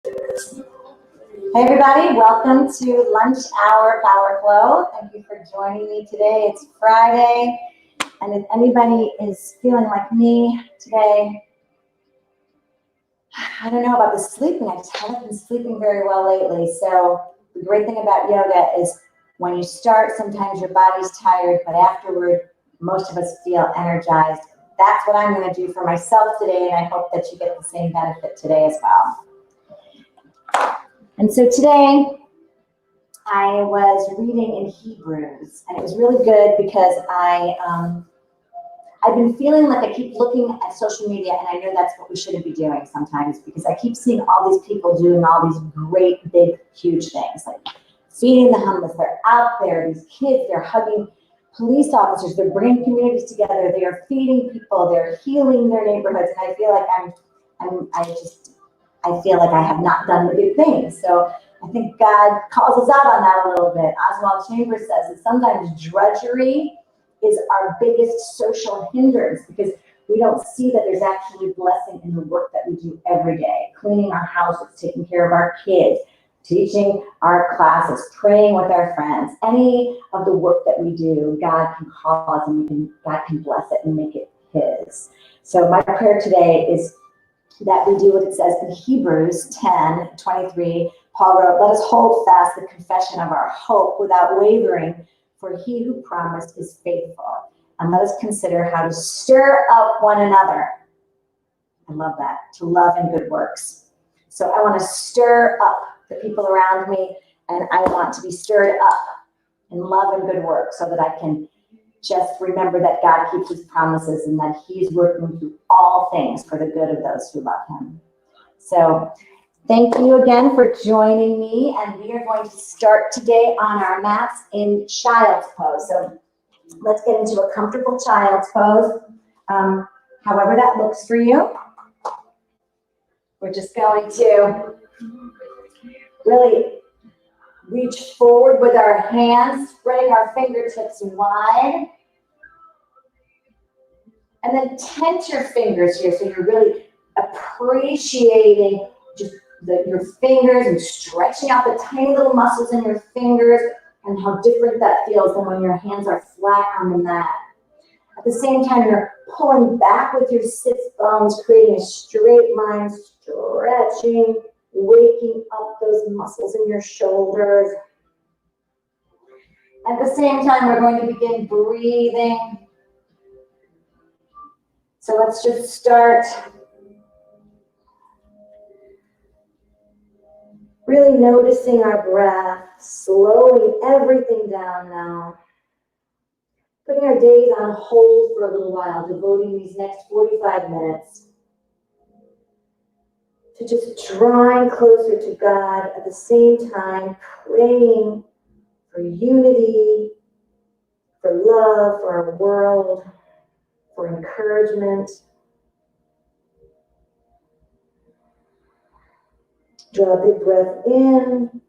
Hey everybody, welcome to Lunch Hour Power Flow. Thank you for joining me today. It's Friday, and if anybody is feeling like me today, I don't know about the sleeping. I just haven't been sleeping very well lately. So the great thing about yoga is when you start, sometimes your body's tired, but afterward, most of us feel energized. That's what I'm going to do for myself today, and I hope that you get the same benefit today as well. And so today, I was reading in Hebrews, and it was really good because I've been feeling like I keep looking at social media, and I know that's what we shouldn't be doing sometimes, because I keep seeing all these people doing all these great, big, huge things, like feeding the homeless. They're out there, these kids, they're hugging police officers, they're bringing communities together, they are feeding people, they're healing their neighborhoods, and I feel like I feel like I have not done the good things. So I think God calls us out on that a little bit. Oswald Chambers says that sometimes drudgery is our biggest social hindrance because we don't see that there's actually blessing in the work that we do every day. Cleaning our houses, taking care of our kids, teaching our classes, praying with our friends. Any of the work that we do, God can call us and God can bless it and make it His. So my prayer today is that we do what it says in Hebrews 10:23. Paul wrote, "Let us hold fast the confession of our hope without wavering, for he who promised is faithful. And let us consider how to stir up one another." I love that, to love and good works. So I want to stir up the people around me, and I want to be stirred up in love and good work so that I can just remember that God keeps His promises and that He's working through all things for the good of those who love Him. So thank you again for joining me, and we are going to start today on our mats in child's pose. So let's get into a comfortable child's pose, however that looks for you. We're just going to really reach forward with our hands, spreading our fingertips wide. And then tense your fingers here so you're really appreciating just your fingers and stretching out the tiny little muscles in your fingers and how different that feels than when your hands are flat on the mat. At the same time, you're pulling back with your sits bones, creating a straight line, stretching, waking up those muscles in your shoulders. At the same time, we're going to begin breathing. So let's just start really noticing our breath, slowing everything down now. Putting our days on hold for a little while, devoting these next 45 minutes to just drawing closer to God, at the same time praying for unity, for love, for our world, for encouragement. Draw a big breath in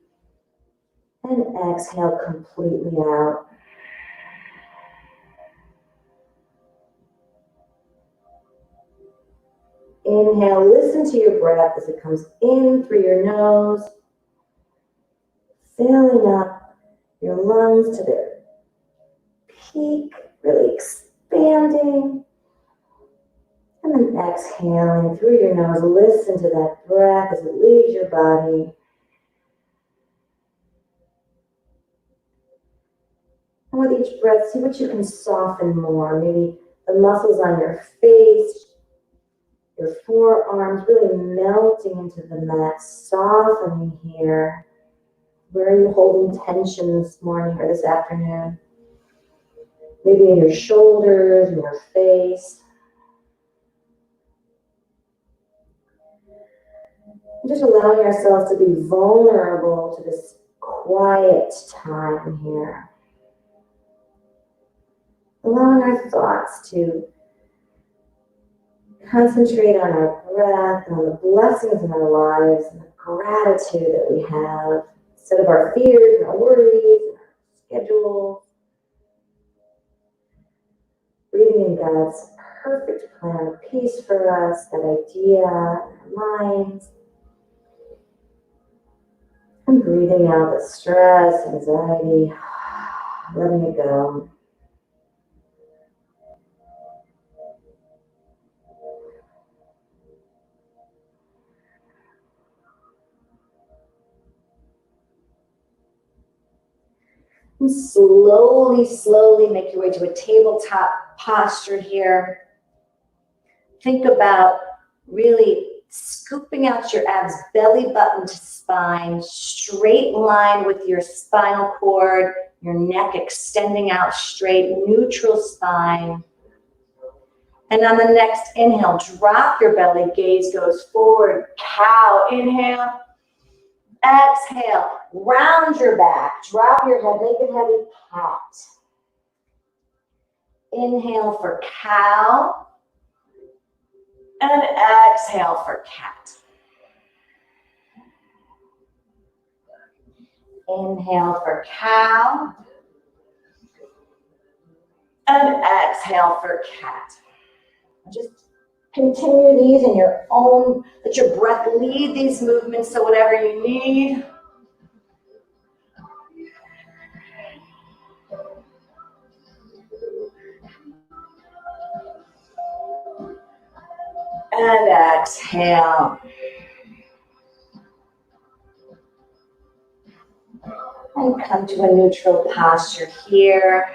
and exhale completely out. Inhale, listen to your breath as it comes in through your nose, filling up your lungs to their peak, really expanding. And then exhaling through your nose, listen to that breath as it leaves your body. And with each breath, see what you can soften more. Maybe the muscles on your face, your forearms really melting into the mat, softening here. Where are you holding tension this morning or this afternoon? Maybe in your shoulders, in your face. Just allowing ourselves to be vulnerable to this quiet time here. Allowing our thoughts to concentrate on our breath and on the blessings in our lives and the gratitude that we have instead of our fears and our worries and our schedule. Breathing in God's perfect plan of peace for us, that idea in our minds. And breathing out the stress, anxiety, letting it go. And slowly, slowly make your way to a tabletop posture here. Think about really scooping out your abs, belly button to spine, straight line with your spinal cord, your neck extending out straight, neutral spine. And on the next inhale, drop your belly, gaze goes forward, cow, inhale. Exhale, round your back, drop your head, make it heavy, cat. Inhale for cow, and exhale for cat. Inhale for cow, and exhale for cat. Just continue these in your own, let your breath lead these movements, so whatever you need. And exhale. And come to a neutral posture here.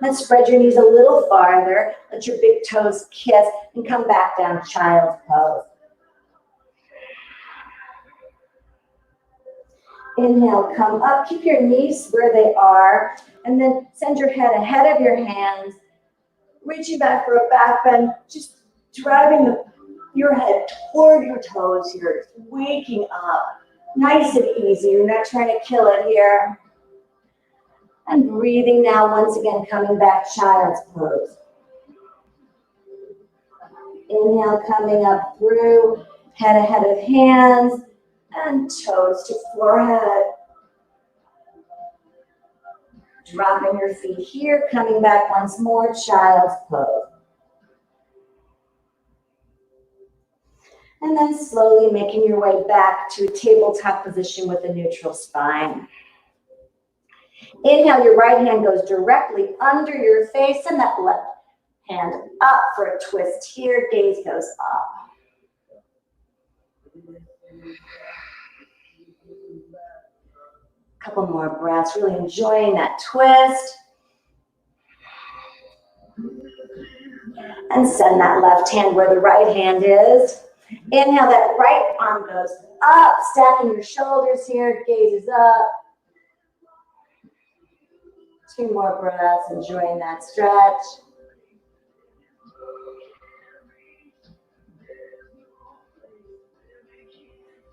Let's spread your knees a little farther. Let your big toes kiss and come back down to child's pose. Inhale, come up. Keep your knees where they are. And then send your head ahead of your hands. Reaching back for a back bend. Just driving your head toward your toes here. Waking up. Nice and easy. You're not trying to kill it here. And breathing now, once again, coming back, child's pose. Inhale, coming up through, head ahead of hands, and toes to forehead. Dropping your feet here, coming back once more, child's pose. And then slowly making your way back to a tabletop position with a neutral spine. Inhale, your right hand goes directly under your face and that left hand up for a twist here. Gaze goes up. Couple more breaths, really enjoying that twist. And send that left hand where the right hand is. Inhale, that right arm goes up, stacking your shoulders here. Gaze is up. 2 more breaths, enjoying that stretch.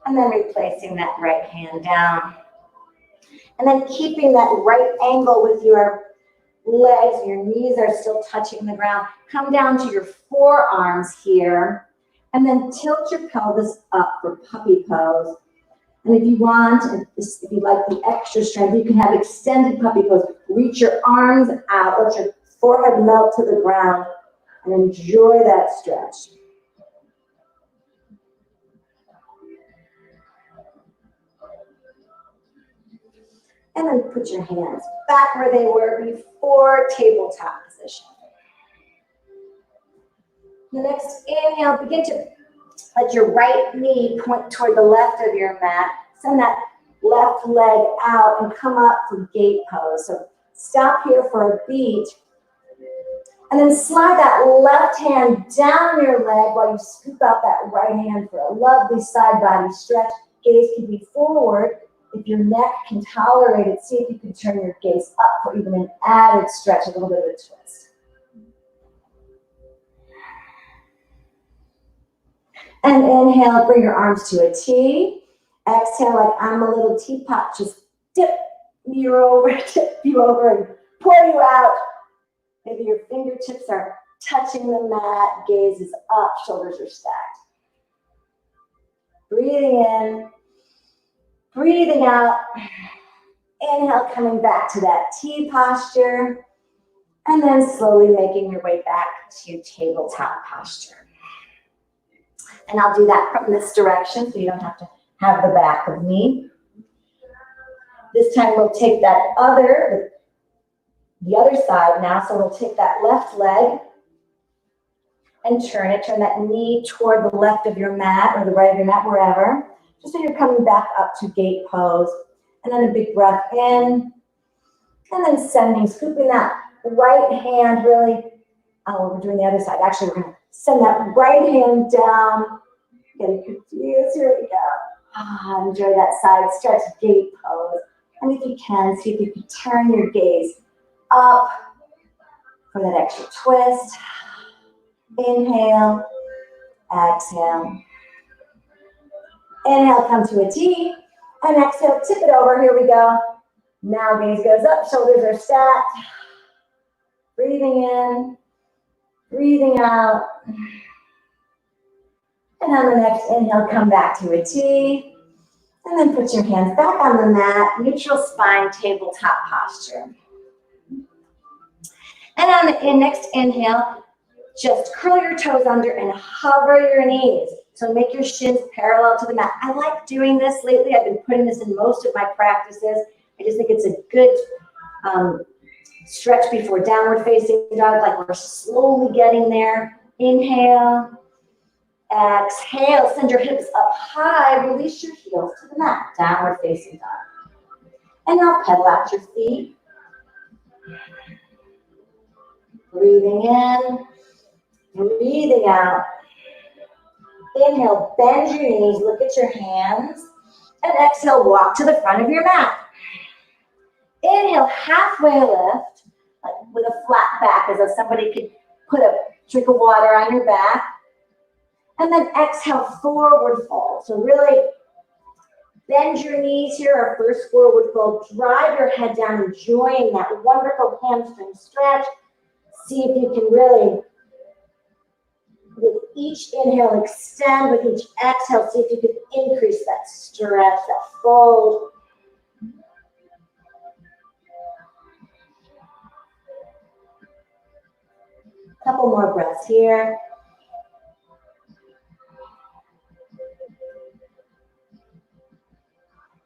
And then replacing that right hand down. And then keeping that right angle with your legs, your knees are still touching the ground. Come down to your forearms here. And then tilt your pelvis up for puppy pose. And if you want, if you like the extra strength, you can have extended puppy pose. Reach your arms out, let your forehead melt to the ground, and enjoy that stretch. And then put your hands back where they were before tabletop position. The next inhale, begin to let your right knee point toward the left of your mat. Send that left leg out and come up for gate pose. So stop here for a beat. And then slide that left hand down your leg while you scoop out that right hand for a lovely side body stretch. Gaze can be forward. If your neck can tolerate it, see if you can turn your gaze up for even an added stretch, a little bit of a twist. And inhale, bring your arms to a T. Exhale, like I'm a little teapot, just tip you over and pour you out. Maybe your fingertips are touching the mat, gaze is up, shoulders are stacked. Breathing in, breathing out. Inhale, coming back to that T posture. And then slowly making your way back to tabletop posture. And I'll do that from this direction so you don't have to have the back of knee. This time we'll take the other side now. So we'll take that left leg and turn it. Turn that knee toward the left of your mat or the right of your mat, wherever. Just so you're coming back up to gate pose. And then a big breath in. And then scooping that right hand really. Oh, we're doing the other side. Actually, we're going to send that right hand down. Getting confused. Here we go. Enjoy that side stretch, gate pose. And if you can, see if you can turn your gaze up for that extra twist. Inhale, exhale. Inhale, come to a T. And exhale, tip it over. Here we go. Now gaze goes up, shoulders are stacked. Breathing in, breathing out. And on the next inhale, come back to a T. And then put your hands back on the mat, neutral spine, tabletop posture. And on the next inhale, just curl your toes under and hover your knees. So make your shins parallel to the mat. I like doing this lately. I've been putting this in most of my practices. I just think it's a good stretch before downward facing dog, like we're slowly getting there. Inhale. Exhale, send your hips up high, release your heels to the mat, downward facing dog. And now pedal out your feet. Breathing in, breathing out. Inhale, bend your knees, look at your hands. And exhale, walk to the front of your mat. Inhale, halfway lift, like with a flat back, as if somebody could put a drink of water on your back. And then exhale, forward fold. So really bend your knees here, our first forward fold. Drive your head down, enjoying that wonderful hamstring stretch. See if you can really, with each inhale, extend. With each exhale, see if you can increase that stretch, that fold. Couple more breaths here.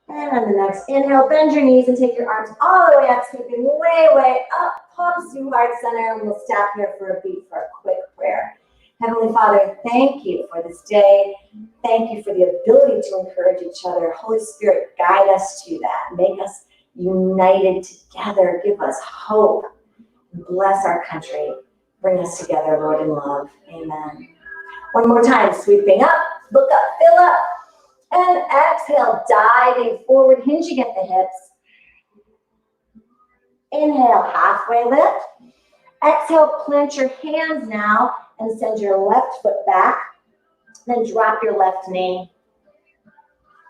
And on the next inhale, bend your knees and take your arms all the way up, sweeping way, way up. Palms to heart center, and we'll stop here for a beat for a quick prayer. Heavenly Father, thank you for this day. Thank you for the ability to encourage each other. Holy Spirit, guide us to that. Make us united together. Give us hope. Bless our country. Bring us together, Lord, in love. Amen. One more time, sweeping up, look up, fill up. And exhale, diving forward, hinging at the hips. Inhale, halfway lift. Exhale, plant your hands now and send your left foot back. Then drop your left knee.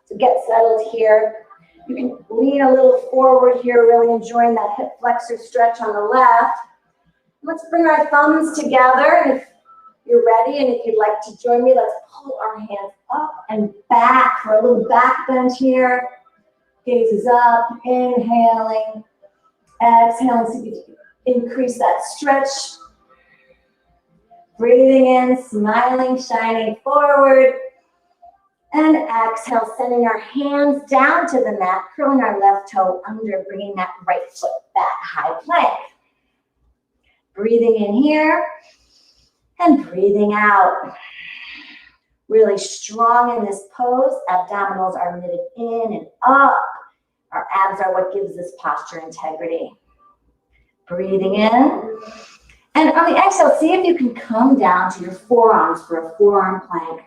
So get settled here. You can lean a little forward here, really enjoying that hip flexor stretch on the left. Let's bring our thumbs together. And if you're ready, and if you'd like to join me, let's pull our hands up and back for a little back bend here. Gaze is up, inhaling. Exhaling, see if you can increase that stretch. Breathing in, smiling, shining forward. And exhale, sending our hands down to the mat, curling our left toe under, bringing that right foot back, high plank. Breathing in here. And breathing out. Really strong in this pose. Abdominals are knitted in and up. Our abs are what gives this posture integrity. Breathing in. And on the exhale, see if you can come down to your forearms for a forearm plank.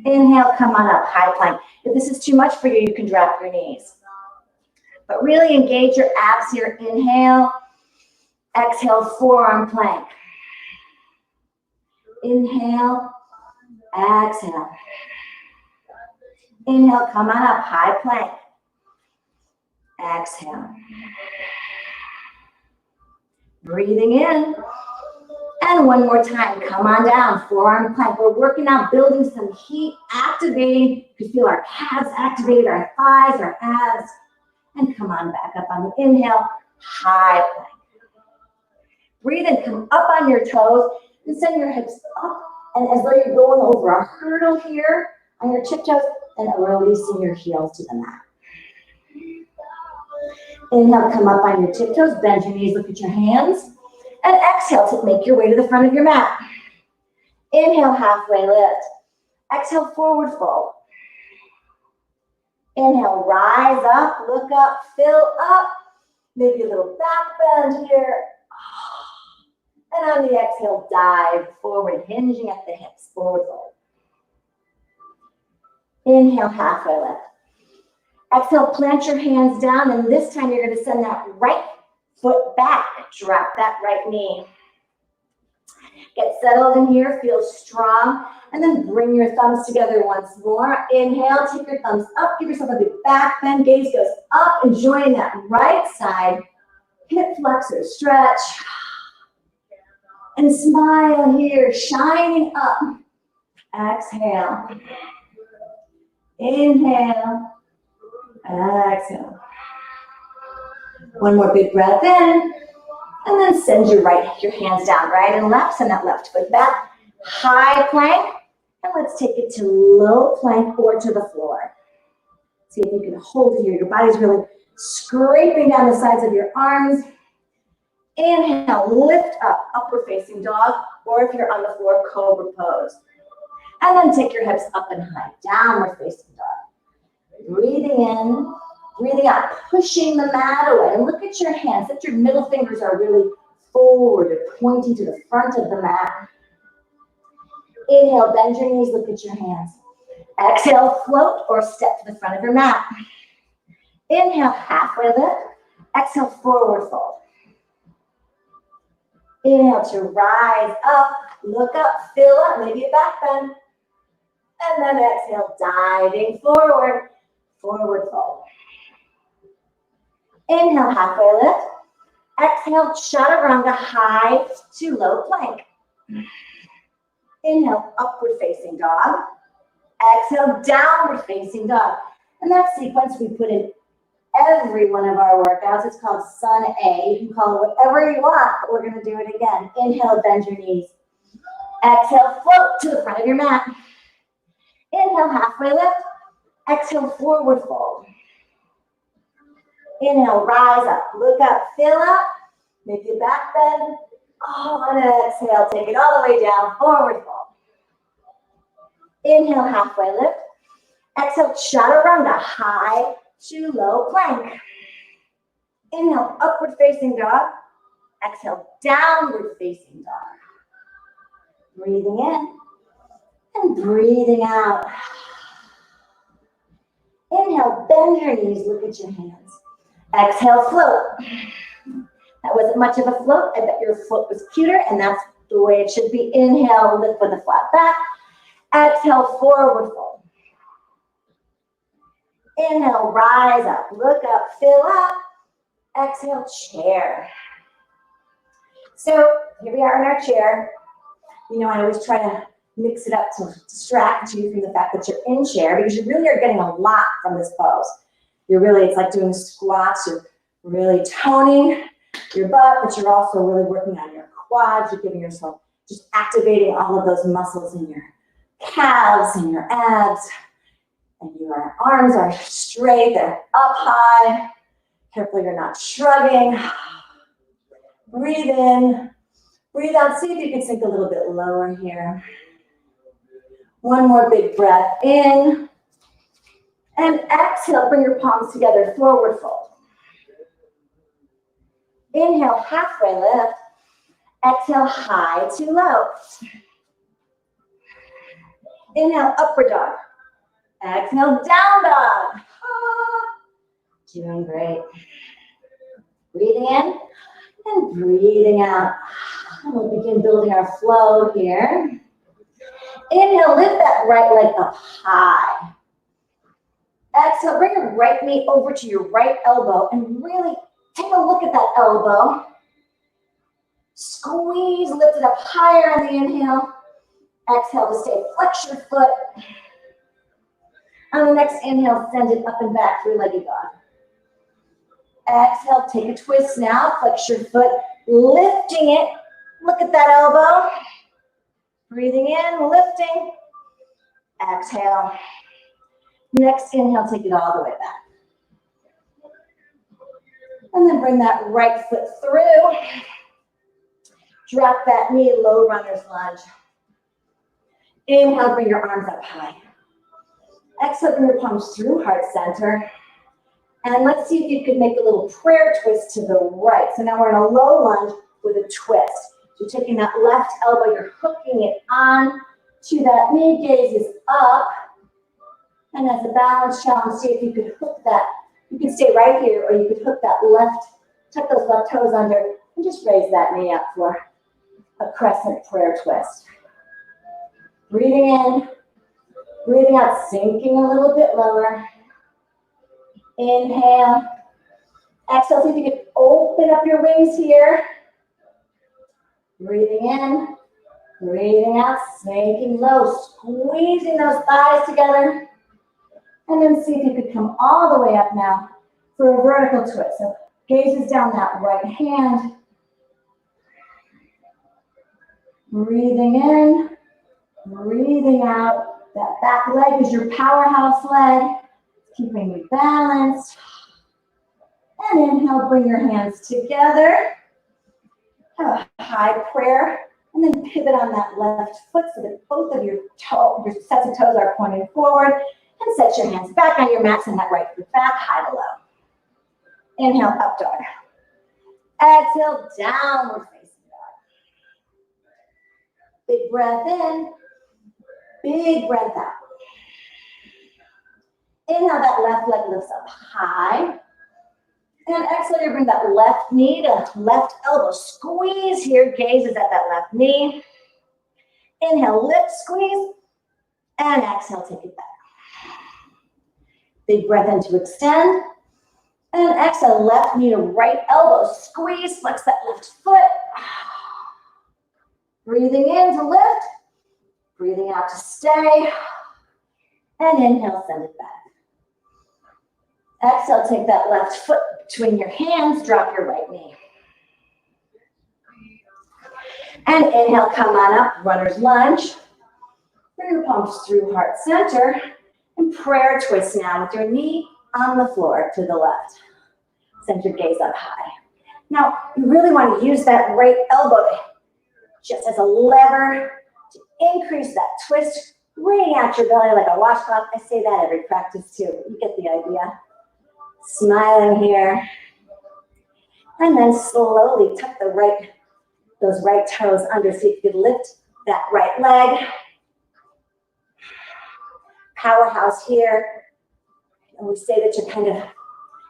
Inhale, come on up, high plank. If this is too much for you, you can drop your knees. But really engage your abs here. Inhale. Exhale, forearm plank. Inhale, exhale. Inhale, come on up, high plank. Exhale. Breathing in. And one more time, come on down, forearm plank. We're working out, building some heat, activating. You can feel our calves activated, our thighs, our abs. And come on back up on the inhale, high plank. Breathe in, come up on your toes, and send your hips up. And as though you're going over a hurdle here, on your tiptoes and releasing your heels to the mat. Inhale, come up on your tiptoes, bend your knees, look at your hands. And exhale to make your way to the front of your mat. Inhale, halfway lift. Exhale, forward fold. Inhale, rise up, look up, fill up. Maybe a little back bend here. And on the exhale, dive forward, hinging at the hips, forward fold. Inhale, halfway lift. Exhale, plant your hands down, and this time you're going to send that right foot back. Drop that right knee. Get settled in here, feel strong, and then bring your thumbs together once more. Inhale, take your thumbs up, give yourself a big back bend, gaze goes up, enjoying that right side. Hip flexor stretch. And smile here, shining up. Exhale. Inhale. Exhale. One more big breath in. And then send your hands down, right and left. Send that left foot back. High plank. And let's take it to low plank or to the floor. See if you can hold here. Your body's really scraping down the sides of your arms. Inhale, lift up, upward facing dog, or if you're on the floor, cobra pose. And then take your hips up and high, downward facing dog. Breathing in, breathing out, pushing the mat away. And look at your hands, that your middle fingers are really forward or pointing to the front of the mat. Inhale, bend your knees, look at your hands. Exhale, float or step to the front of your mat. Inhale, halfway lift. Exhale, forward fold. Inhale to rise up, look up, fill up, maybe a back bend. And then exhale, diving forward, forward fold. Inhale, halfway lift. Exhale, chaturanga, high to low plank. Inhale, upward facing dog. Exhale, downward facing dog. And that sequence we put in every one of our workouts. It's called Sun A. You can call it whatever you want, but we're going to do it again. Inhale, bend your knees. Exhale, float to the front of your mat. Inhale, halfway lift. Exhale, forward fold. Inhale, rise up, look up, fill up. Make your back bend. Oh, and exhale, take it all the way down, forward fold. Inhale, halfway lift. Exhale, chaturanga, high to low plank. Inhale, upward facing dog. Exhale, downward facing dog. Breathing in and breathing out. Inhale, bend your knees, look at your hands. Exhale, float. That wasn't much of a float. I bet your foot was cuter, and that's the way it should be. Inhale, lift with a flat back. Exhale, forward fold. Inhale, rise up, look up, fill up. Exhale, chair. So here we are in our chair. You know, I always try to mix it up to distract you from the fact that you're in chair, because you really are getting a lot from this pose. It's like doing squats. You're really toning your butt, but you're also really working on your quads. You're giving yourself, just activating all of those muscles in your calves and your abs. And your arms are straight, they're up high. Careful you're not shrugging. Breathe in, breathe out. See if you can sink a little bit lower here. One more big breath in. And exhale, bring your palms together, forward fold. Inhale, halfway lift. Exhale, high to low. Inhale, upward dog. Exhale, down dog. Doing great. Breathing in and breathing out. And we'll begin building our flow here. Inhale, lift that right leg up high. Exhale, bring your right knee over to your right elbow and really take a look at that elbow. Squeeze, lift it up higher on the inhale. Exhale to stay, flex your foot. On the next inhale, send it up and back, three-legged dog. Exhale, take a twist now, flex your foot, lifting it. Look at that elbow. Breathing in, lifting. Exhale. Next inhale, take it all the way back. And then bring that right foot through. Drop that knee, low runner's lunge. Inhale, bring your arms up high. Exhale, bring your palms through heart center. And let's see if you could make a little prayer twist to the right. So now we're in a low lunge with a twist. So you're taking that left elbow, you're hooking it on to that knee, gaze is up. And as a balance challenge, see if you could hook that. You could stay right here, or you could hook that left, tuck those left toes under, and just raise that knee up for a crescent prayer twist. Breathing in, breathing out, sinking a little bit lower. Inhale. Exhale, see if you can open up your wings here. Breathing in, breathing out, sinking low, squeezing those thighs together. And then see if you could come all the way up now for a vertical twist. So gaze is down that right hand. Breathing in, breathing out. That back leg is your powerhouse leg, keeping you balanced. And inhale, bring your hands together. Have a high prayer. And then pivot on that left foot so that both of your sets of toes are pointing forward. And set your hands back on your mat, send that right foot back, high to low. Inhale, up dog. Exhale, downward facing dog. Big breath in, big breath out. Inhale, that left leg lifts up high. And exhale, you bring that left knee to left elbow. Squeeze here, gaze is at that left knee. Inhale, lift, squeeze. And exhale, take it back. Big breath in to extend. And exhale, left knee to right elbow. Squeeze, flex that left foot. Breathing in to lift. Breathing out to stay. And inhale, send it back. Exhale, take that left foot between your hands. Drop your right knee. And inhale, come on up, runner's lunge. Bring your palms through heart center. And prayer twist now with your knee on the floor to the left. Send your gaze up high. Now, you really want to use that right elbow just as a lever to increase that twist, wringing out your belly like a washcloth. I say that every practice too. You get the idea. Smiling here. And then slowly tuck those right toes under. See if you could lift that right leg. Powerhouse here. And we say that you're kind of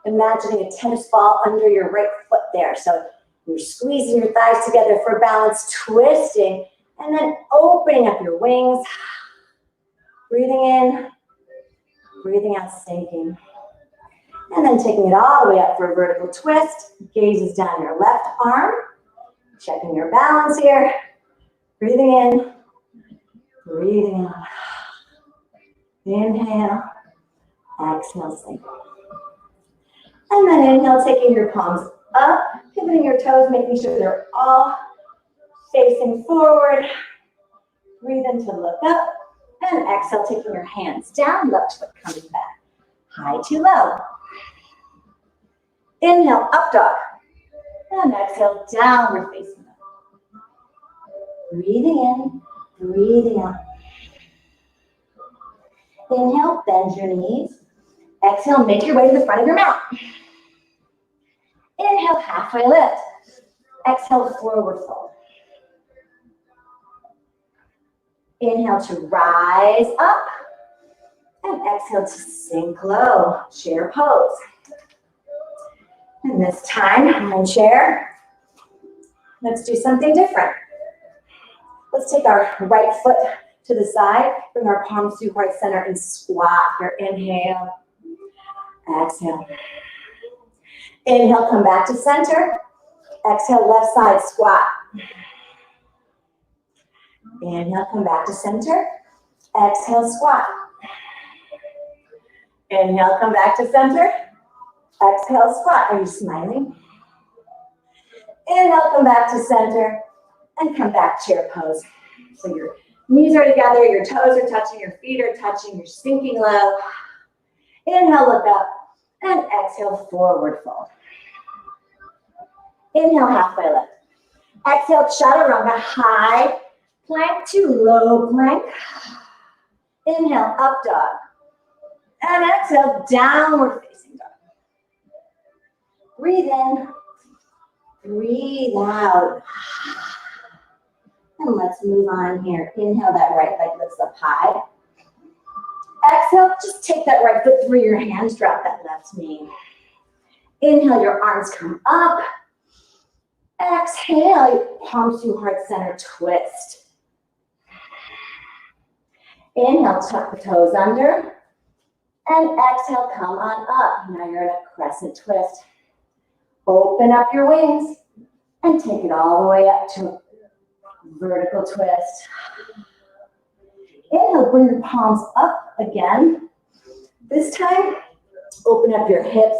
imagining a tennis ball under your right foot there. So you're squeezing your thighs together for balance, twisting, and then opening up your wings. Breathing in, breathing out, sinking. And then taking it all the way up for a vertical twist. Gaze is down your left arm. Checking your balance here. Breathing in, breathing out. Inhale, exhale, sink. And then inhale, taking your palms up, pivoting your toes, making sure they're all facing forward. Breathe in to look up. And exhale, taking your hands down, left foot coming back. High to low. Inhale, up dog. And exhale, downward facing dog. Breathing in, breathing out. Inhale, bend your knees. Exhale, make your way to the front of your mat. Inhale, halfway lift. Exhale, forward fold. Inhale to rise up. And exhale to sink low. Chair pose. And this time, on chair, let's do something different. Let's take our right foot to the side, bring our palms through heart center and squat here. Inhale, exhale. Inhale, come back to center. Exhale, left side squat. Inhale, come back to center. Exhale, squat. Inhale, come back to center. Exhale, squat. Are you smiling? Inhale, come back to center. And come back, chair pose. So you're Knees are together, your toes are touching, your feet are touching, you're sinking low. Inhale, look up, and exhale, forward fold. Inhale, halfway lift. Exhale, chaturanga, high plank to low plank. Inhale, up dog. And exhale, downward facing dog. Breathe in, breathe out. And let's move on here. Inhale, that right leg lifts up high. Exhale, just take that right foot through your hands, drop that left knee. Inhale, your arms come up. Exhale, palms to heart center, twist. Inhale, tuck the toes under. And exhale, come on up. Now you're in a crescent twist. Open up your wings and take it all the way up to vertical twist. Inhale, bring your palms up again. This time, open up your hips.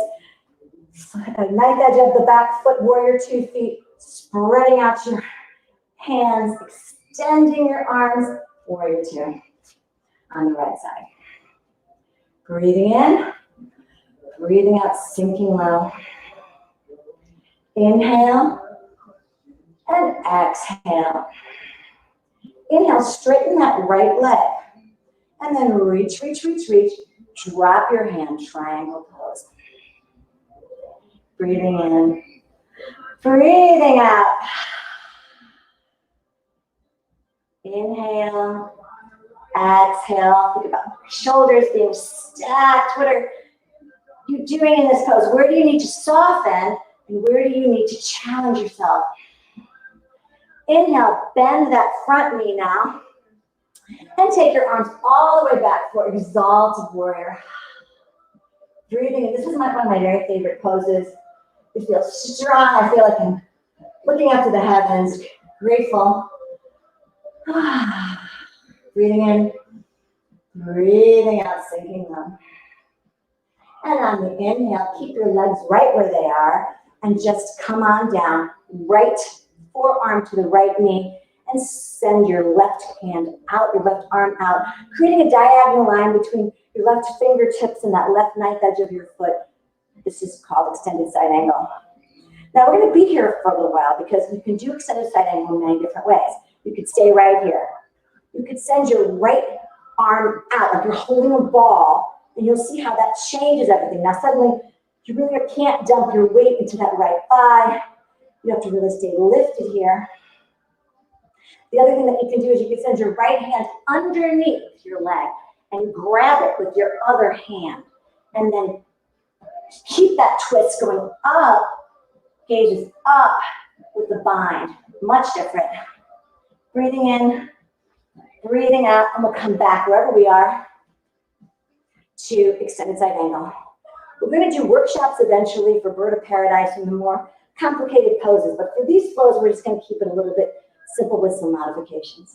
Knife edge of the back foot, warrior 2 feet. Spreading out your hands, extending your arms, warrior 2 on the right side. Breathing in, breathing out, sinking low. Inhale and exhale. Inhale, straighten that right leg. And then reach, reach, reach, reach. Drop your hand, triangle pose. Breathing in, breathing out. Inhale, exhale. Think about shoulders being stacked. What are you doing in this pose? Where do you need to soften and where do you need to challenge yourself? Inhale, bend that front knee now. And take your arms all the way back for exalted warrior. Breathing in. This is one of my very favorite poses. It feels strong. I feel like I'm looking up to the heavens, grateful. Breathing in, breathing out, sinking low. And on the inhale, keep your legs right where they are and just come on down. Right forearm to the right knee and send your left hand out, your left arm out, creating a diagonal line between your left fingertips and that left knife edge of your foot. This is called extended side angle. Now we're going to be here for a little while because you can do extended side angle in many different ways. You could stay right here. You could send your right arm out like you're holding a ball, and you'll see how that changes everything. Now suddenly, you really can't dump your weight into that right thigh. You have to really stay lifted here. The other thing that you can do is you can send your right hand underneath your leg and grab it with your other hand. And then keep that twist going up, gauges up with the bind. Much different. Breathing in, breathing out, and we'll come back wherever we are to extended side angle. We're going to do workshops eventually for Bird of Paradise and the more complicated poses, but for these flows, we're just going to keep it a little bit simple with some modifications.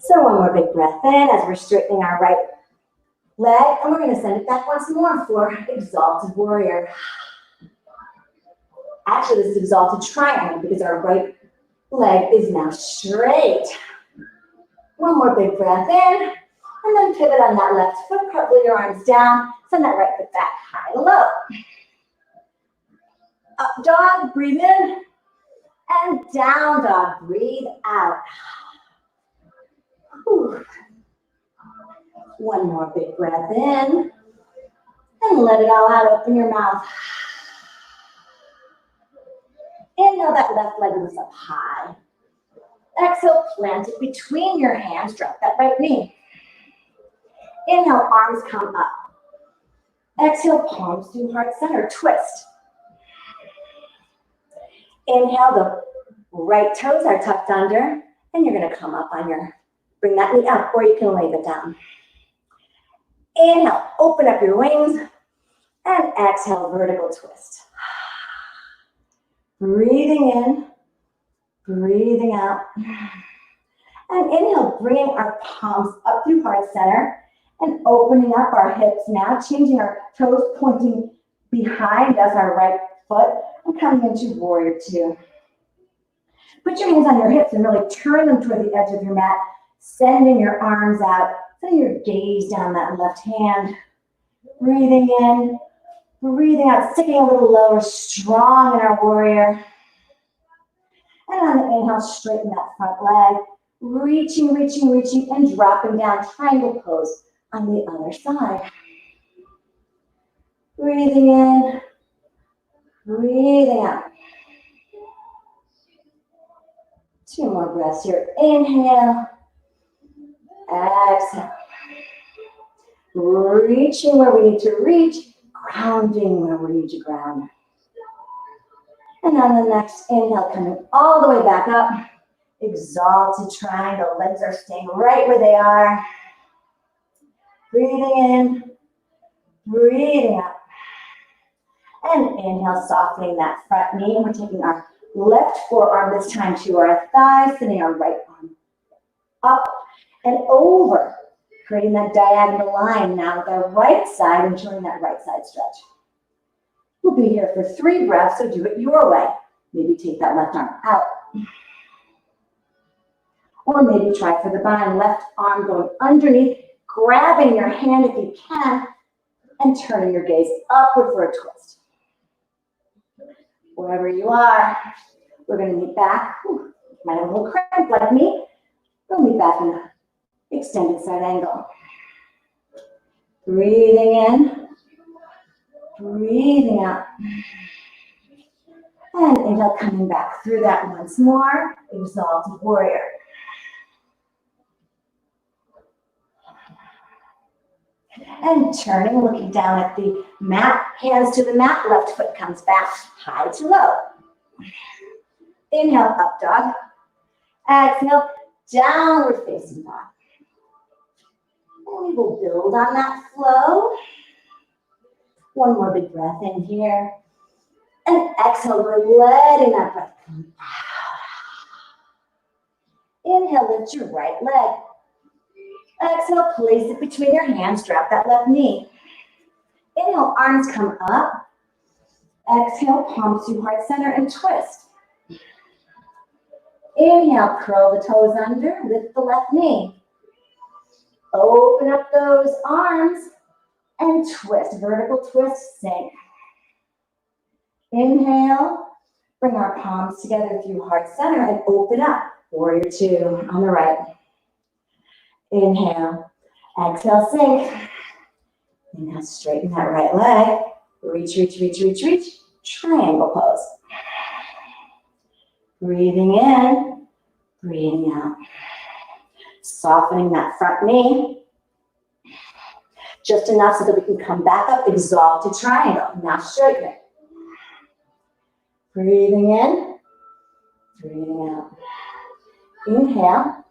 So one more big breath in as we're straightening our right leg, and we're going to send it back once more for exalted warrior. Actually, this is exalted triangle because our right leg is now straight. One more big breath in, and then pivot on that left foot, wiggle your arms down, send that right foot back high to low. Up dog, breathe in, and down dog, breathe out. Whew. One more big breath in, and let it all out, open your mouth. Inhale, that left leg lifts up high. Exhale, plant it between your hands, drop that right knee. Inhale, arms come up. Exhale, palms to heart center, twist. Inhale, the right toes are tucked under, and you're gonna come up on your, bring that knee up, or you can lay it down. Inhale, open up your wings, and exhale, vertical twist. Breathing in, breathing out. And inhale, bringing our palms up through heart center and opening up our hips now, changing our toes, pointing behind us, our right foot, and coming into warrior 2. Put your hands on your hips and really turn them toward the edge of your mat. Sending your arms out, sending your gaze down that left hand. Breathing in, breathing out, sticking a little lower, strong in our warrior. And on the inhale, straighten that front leg. Reaching, reaching, reaching, and dropping down, triangle pose on the other side. Breathing in, breathing out. 2 more breaths here. Inhale, exhale. Reaching where we need to reach, grounding where we need to ground. And on the next inhale, coming all the way back up. Exalted triangle, legs are staying right where they are. Breathing in, breathing out. And inhale, softening that front knee. And we're taking our left forearm this time to our thigh, sending our right arm up and over, creating that diagonal line now with our right side, enjoying that right side stretch. We'll be here for 3 breaths, so do it your way. Maybe take that left arm out. Or maybe try for the bind, left arm going underneath, grabbing your hand if you can, and turning your gaze upward for a twist. Wherever you are, we're going to meet back. Might have a little cramp like me. We'll meet back in an extended side angle. Breathing in, breathing out. And inhale, coming back through that once more. Exalted warrior. And turning, looking down at the mat, hands to the mat, left foot comes back, high to low. Inhale, up dog. Exhale, downward facing dog. And we will build on that flow. One more big breath in here. And exhale, we're letting that breath come out. Inhale, lift your right leg. Exhale, place it between your hands, drop that left knee. Inhale, arms come up. Exhale, palms to heart center and twist. Inhale, curl the toes under, lift the left knee. Open up those arms and twist, vertical twist, sink. Inhale, bring our palms together through heart center and open up. Warrior 2 on the right. Inhale, exhale, sink. Inhale, straighten that right leg. Reach, reach, reach, reach, reach. Triangle pose. Breathing in, breathing out. Softening that front knee. Just enough so that we can come back up, exalted triangle. Now straighten it. Breathing in, breathing out. Inhale.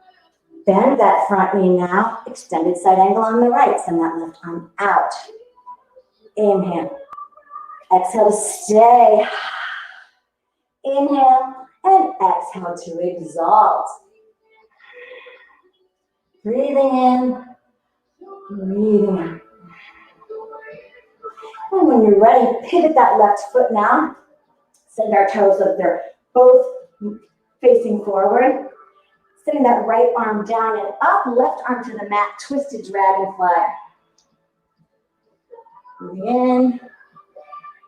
Bend that front knee now. Extended side angle on the right. Send that left arm out. Inhale. Exhale to stay. Inhale and exhale to exalt. Breathing in, breathing out. And when you're ready, pivot that left foot now. Send our toes up there, both facing forward. Sending that right arm down and up, left arm to the mat, twisted dragonfly. Breathing in,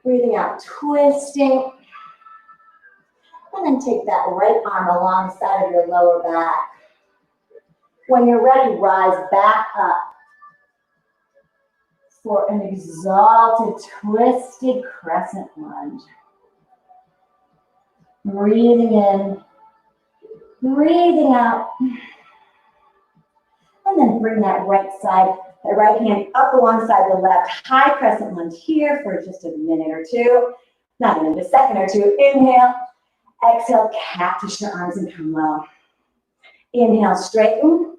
breathing out, twisting. And then take that right arm alongside of your lower back. When you're ready, rise back up for an exalted, twisted crescent lunge. Breathing in. Breathing out. And then bring that right side, that right hand up alongside the left. High crescent lunge here for just a minute or two. Not a minute, a second or two. Inhale. Exhale, cactus your arms and come low. Inhale, straighten.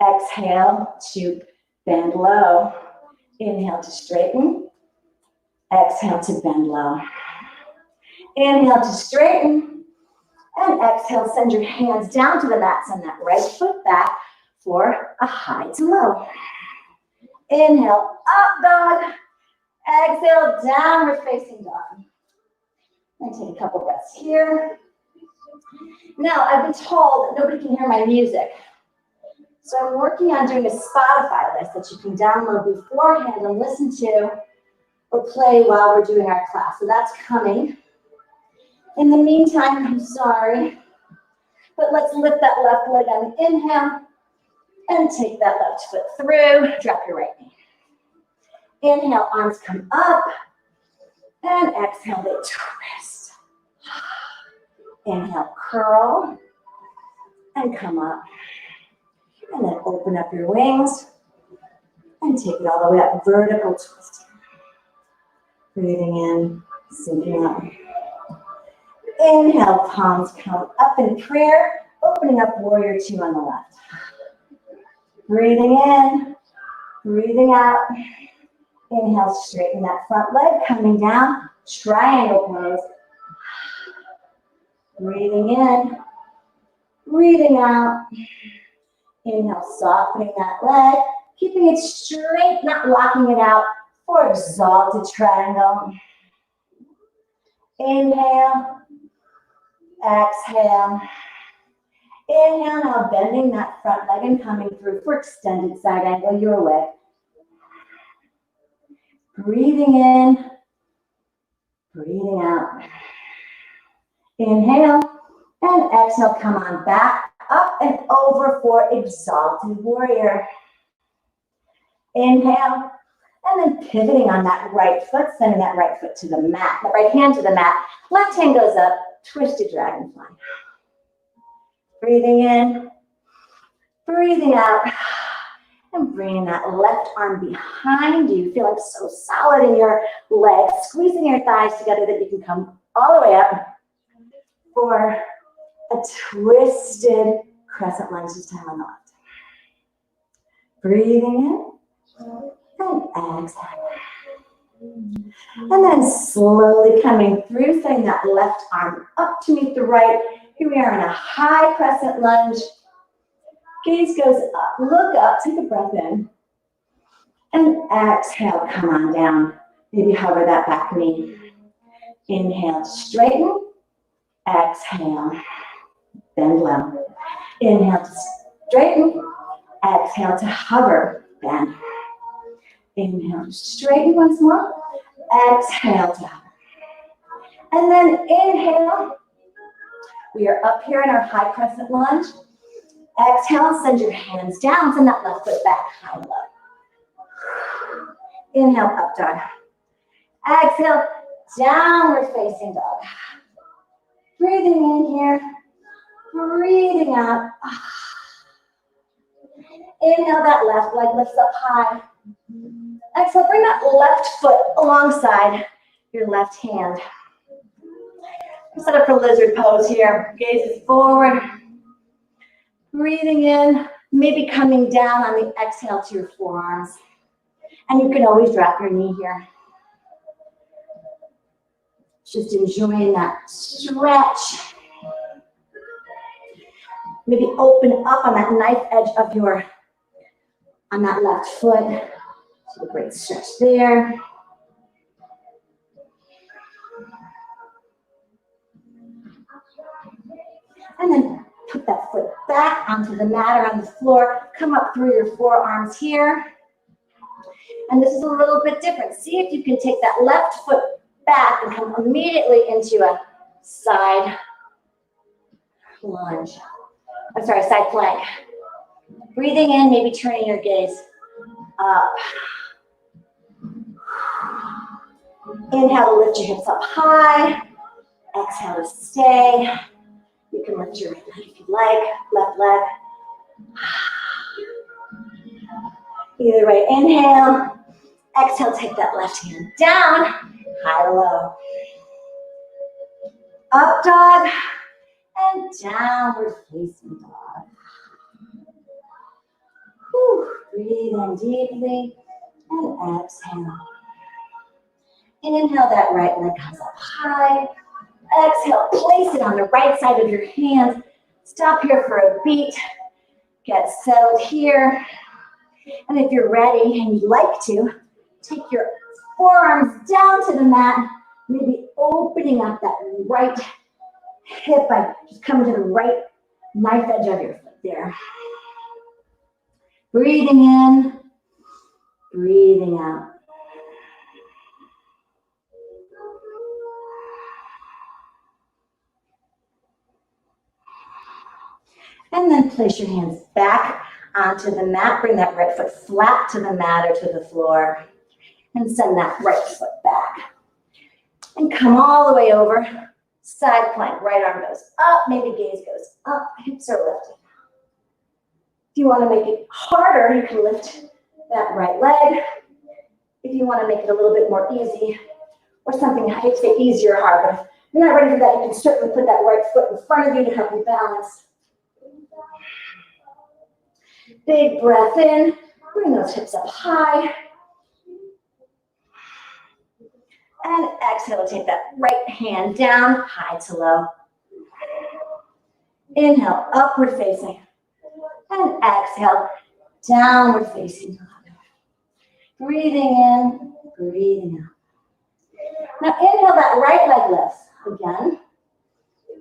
Exhale to bend low. Inhale to straighten. Exhale to bend low. Inhale to straighten. And exhale, send your hands down to the mat. Send that right foot back for a high to low. Inhale, up dog. Exhale, downward facing dog. And take a couple breaths here. Now, I've been told that nobody can hear my music. So I'm working on doing a Spotify list that you can download beforehand and listen to or play while we're doing our class. So that's coming. In the meantime, I'm sorry, but let's lift that left leg on the inhale and take that left foot through. Drop your right knee. Inhale, arms come up, and exhale, they twist. Inhale, curl, and come up. And then open up your wings, and take it all the way up, vertical twist. Breathing in, sinking up. Inhale, palms come up in prayer, opening up warrior two on the left. Breathing in, breathing out. Inhale, straighten that front leg, coming down, triangle pose. Breathing in, breathing out. Inhale, softening that leg, keeping it straight, not locking it out for exalted triangle. Inhale, exhale. Inhale, now bending that front leg and coming through for extended side angle your way. Breathing in, breathing out. Inhale, and exhale, come on back, up and over for exalted warrior. Inhale, and then pivoting on that right foot, sending that right foot to the mat, that right hand to the mat. Left hand goes up, twisted dragonfly. Breathing in, breathing out, and bringing that left arm behind you, feeling so solid in your legs, squeezing your thighs together that you can come all the way up for a twisted crescent lunge, this time on the left. Breathing in, and exhale. And then slowly coming through, setting that left arm up to meet the right. Here we are in a high crescent lunge. Gaze goes up, look up, take a breath in. And exhale, come on down. Maybe hover that back knee. Inhale, straighten. Exhale, bend low. Inhale to straighten. Exhale to hover, bend. Inhale to straighten once more. Exhale to hover. And then inhale. We are up here in our high crescent lunge. Exhale, send your hands down, send that left foot back, high low. Inhale, up dog. Exhale, downward facing dog. Breathing in here, breathing out. Inhale, that left leg lifts up high. Exhale, bring that left foot alongside your left hand. Set up for lizard pose here. Gaze is forward. Breathing in, maybe coming down on the exhale to your forearms. And you can always drop your knee here. Just enjoying that stretch. Maybe open up on that knife edge of on that left foot. So a great stretch there. And then put that foot back onto the mat or on the floor. Come up through your forearms here. And this is a little bit different. See if you can take that left foot back and come immediately into a side lunge. I'm sorry, side plank. Breathing in, maybe turning your gaze up. Inhale to lift your hips up high. Exhale to stay. You can lift your right leg if you'd like, left leg. Either way, inhale. Exhale, take that left hand down, high low. Up dog, and downward facing dog. Whew. Breathe in deeply, and exhale. Inhale, that right leg comes up high. Exhale, place it on the right side of your hand. Stop here for a beat. Get settled here. And if you're ready and you'd like to, take your forearms down to the mat, maybe opening up that right hip by just coming to the right knife edge of your foot there. Breathing in, breathing out. And then place your hands back onto the mat. Bring that right foot flat to the mat or to the floor. And send that right foot back. And come all the way over. Side plank, right arm goes up, maybe gaze goes up, hips are lifted. If you want to make it harder, you can lift that right leg. If you want to make it a little bit more easy, or something, I hate to say easy or hard, but if you're not ready for that, you can certainly put that right foot in front of you to help you balance. Big breath in, bring those hips up high. And exhale, take that right hand down, high to low. Inhale, upward facing. And exhale, downward facing. Breathing in, breathing out. Now inhale, that right leg lifts again.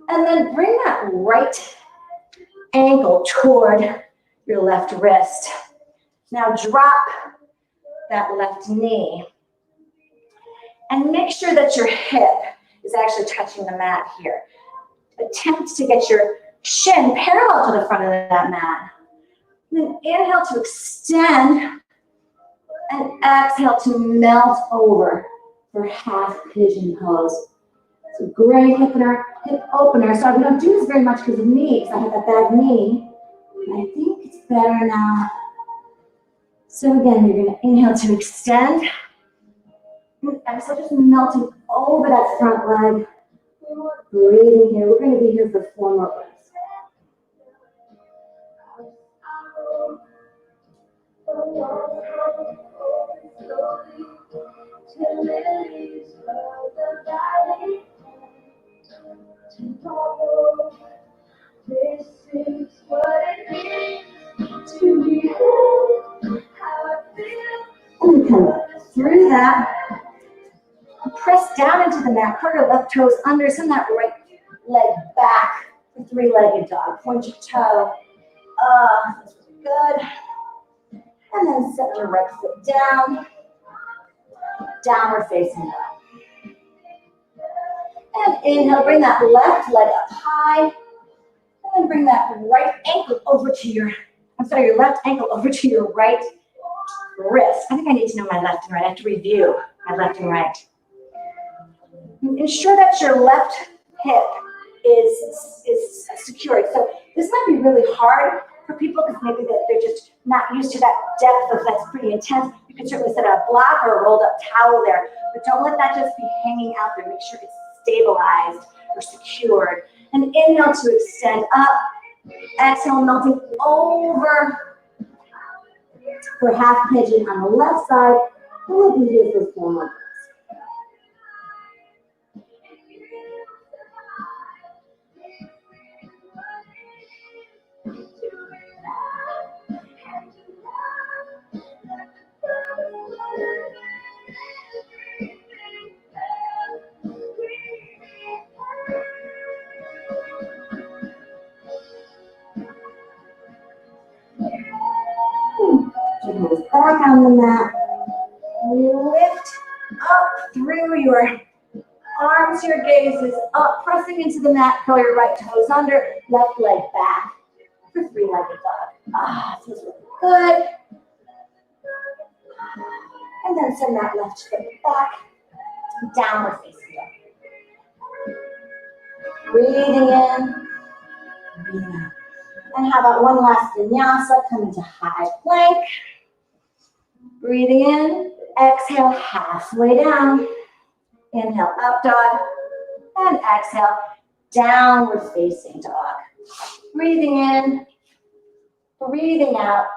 And then bring that right ankle toward your left wrist. Now drop that left knee. And make sure that your hip is actually touching the mat here. Attempt to get your shin parallel to the front of that mat. And then inhale to extend and exhale to melt over for half pigeon pose. So great hip opener. So we don't do this very much because of me, because I have that bad knee. And I think it's better now. So again, you're going to inhale to extend. And exhale, just melting over that front leg. Breathing here. We're going to be here for 4 more breaths. This is what it means to be whole, how I feel. And come through that. Press down into the mat, curl your left toes under, send that right leg back for 3-legged dog. Point your toe up, good. And then set your right foot down, downward facing dog. And inhale, bring that left leg up high. And then bring that right ankle over to your left ankle over to your right wrist. I think I need to know my left and right. I have to review my left and right. Ensure that your left hip is secured. So this might be really hard for people because maybe they're just not used to that depth of that's pretty intense. You can certainly set a block or a rolled up towel there, but don't let that just be hanging out there. Make sure it's stabilized or secured. And inhale to extend up. Exhale, melting over for half pigeon on the left side. And we'll be here for 4 more. Hands back on the mat. Lift up through your arms, your gaze is up, pressing into the mat, curl your right toes under, left leg back for 3-legged dog. Feels really good. And then send that left foot back, downward facing dog. Breathing in, breathing out. And how about one last vinyasa, come into high plank. Breathing in, exhale, halfway down. Inhale, up dog. And exhale, downward facing dog. Breathing in, breathing out.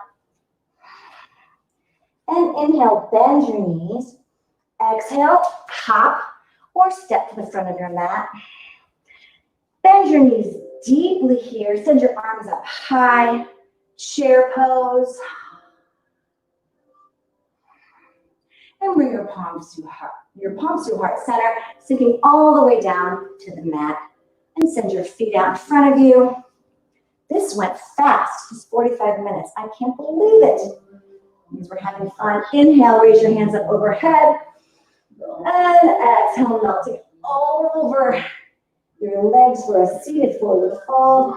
And inhale, bend your knees. Exhale, hop or step to the front of your mat. Bend your knees deeply here. Send your arms up high. Chair pose. And bring your palms to heart center, sinking all the way down to the mat. And send your feet out in front of you. This went fast, just 45 minutes. I can't believe it. Means we're having fun. Inhale, raise your hands up overhead. And exhale, melting over your legs for a seated forward fold.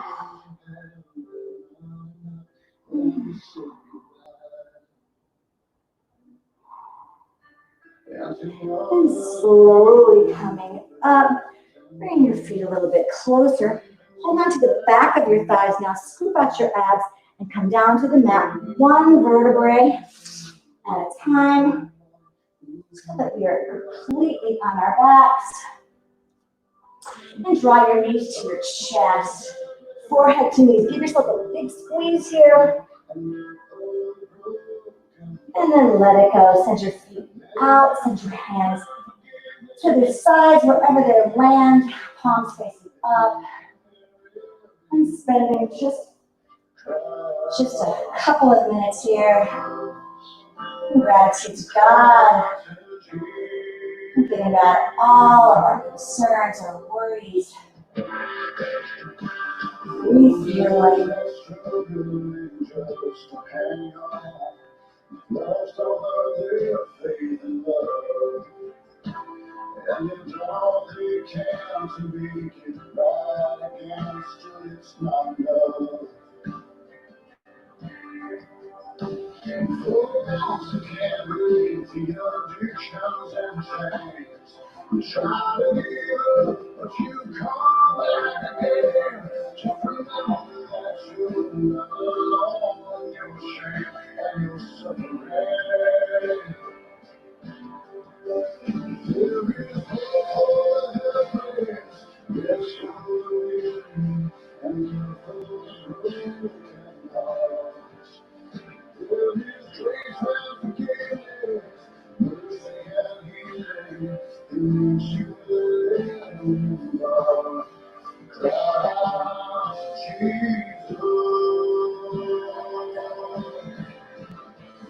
And slowly coming up, bring your feet a little bit closer. Hold on to the back of your thighs now. Scoop out your abs and come down to the mat. One vertebrae at a time. So that we are completely on our backs. And draw your knees to your chest. Forehead to knees. Give yourself a big squeeze here. And then let it go. Send your feet out. Send your hands to the sides, wherever they land. Palms facing up. And spending just a couple of minutes here. In gratitude to God. And getting out all of our concerns or worries. Breathe your life. And you all they can to make it right against you, it's not love. For those who can't relate to your addictions and chains, try to give up, but you come back again. Just remember that you're not alone in your shame and your suffering. There is hope for the place. Yes, you and your broken hearts. There is grace and forgiveness, mercy and healing. It makes you where you are. Christ Jesus.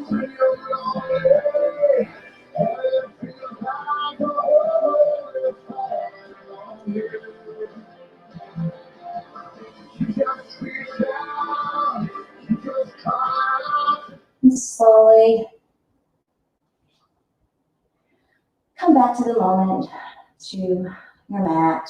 When you're lonely and it feels like the world is falling on you. You just reach out, you just cry out. And slowly come back to the moment, to your mat.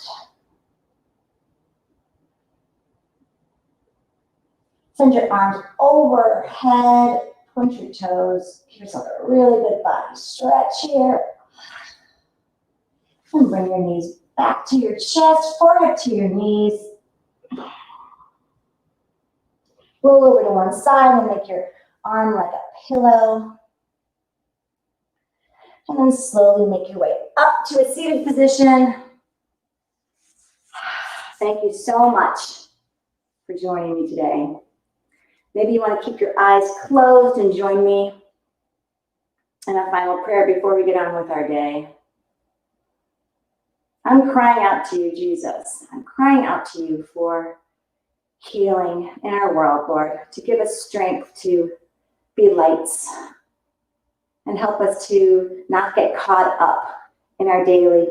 Send your arms overhead, point your toes, give yourself a really good body stretch here. And bring your knees back to your chest, forehead to your knees. Roll over to one side and make your arm like a pillow. And then slowly make your way up to a seated position. Thank you so much for joining me today. Maybe you want to keep your eyes closed and join me in a final prayer before we get on with our day. I'm crying out to you, Jesus. I'm crying out to you for healing in our world, Lord, to give us strength to be lights and help us to not get caught up in our daily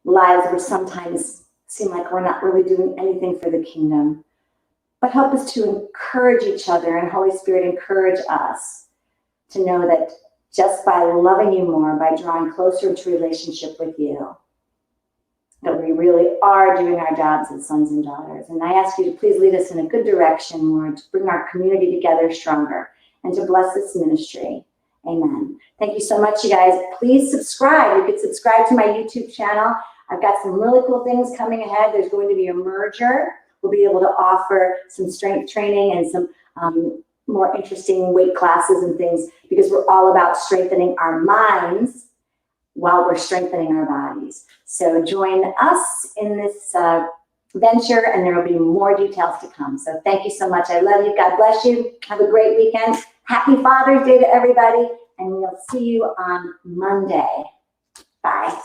lives, which sometimes seem like we're not really doing anything for the kingdom. But help us to encourage each other, and Holy Spirit, encourage us to know that just by loving you more, by drawing closer into relationship with you, that we really are doing our jobs as sons and daughters. And I ask you to please lead us in a good direction, Lord, to bring our community together stronger and to bless this ministry. Amen. Thank you so much, you guys. Please subscribe. You can subscribe to my YouTube channel. I've got some really cool things coming ahead. There's going to be a merger. We'll be able to offer some strength training and some more interesting weight classes and things, because we're all about strengthening our minds while we're strengthening our bodies. So join us in this venture, and there will be more details to come. So thank you so much. I love you. God bless you. Have a great weekend. Happy Father's Day to everybody, and we'll see you on Monday. Bye.